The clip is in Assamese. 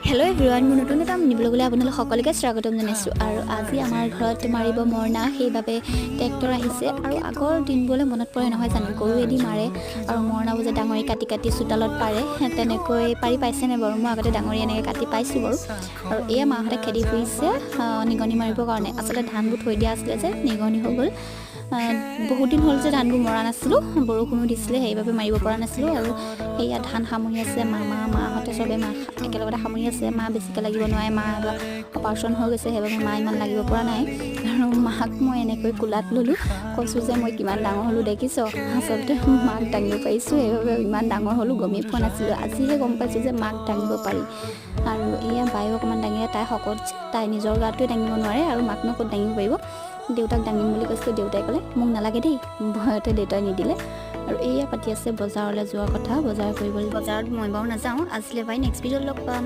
হেল্ল' এভৰিৱান, মোৰ নতুন এটা মিনি ব্লগলৈ আপোনালোক সকলোকে স্বাগতম জনাইছোঁ। আৰু আজি আমাৰ ঘৰত মাৰিব মৰণা, সেইবাবে ট্ৰেক্টৰ আহিছে। আৰু আগৰ দিনবোৰলৈ মনত পৰে নহয় জানো, গৰুৱেদি মাৰে আৰু মৰণাবোৰ যে ডাঙৰি কাটি কাটি চোতালত পাৰে, তেনেকৈ পাৰি পাইছেনে বাৰু? মই আগতে ডাঙৰি এনেকৈ কাটি পাইছোঁ বাৰু। আৰু এয়া মাহঁতে খেদি ফুৰিছে নিগনি মাৰিবৰ কাৰণে। আচলতে ধানবোৰ থৈ দিয়া আছিলে যে নিগনি হৈ গ'ল। বহুত দিন হ'ল যে ধানবোৰ মৰা নাছিলোঁ, বৰষুণো দিছিলে, সেইবাবে মাৰিব পৰা নাছিলোঁ। আৰু সেয়া ধান সামৰি আছে মাহঁতে চবে একেলগতে সামৰি আছে। মা বেছিকৈ লাগিব নোৱাৰে, মা অপাৰেশ্যন হৈ গৈছে, সেইবাবে মা ইমান লাগিব পৰা নাই। আৰু মাক মই এনেকৈ কোলাত ল'লোঁ, কৈছোঁ যে মই কিমান ডাঙৰ হ'লোঁ দেখিছ। আচলতে মাক দাঙিব পাৰিছোঁ, সেইবাবে ইমান ডাঙৰ হ'লোঁ, গমেই পোৱা নাছিলোঁ। আজিহে গম পাইছোঁ যে মাক দাঙিব পাৰি। আৰু এয়া বায়ো অকণমান দাঙিলে, তাই শকত যে, তাই নিজৰ গাটোৱে দাঙিব নোৱাৰে আৰু মাকনো ক'ত দাঙিব পাৰিব। দেউতাক দাঙিম বুলি কৈছিলোঁ, দেউতাই ক'লে মোক নালাগে দেই, ভয়তে দেউতাই নিদিলে। আৰু এয়া পাতি আছে বজাৰলৈ যোৱাৰ কথা, বজাৰ কৰিবলৈ। বজাৰত মই বাৰু নাযাওঁ আজিলৈ, বাই নেক্সট ভিডিঅ'ত লগ পাম।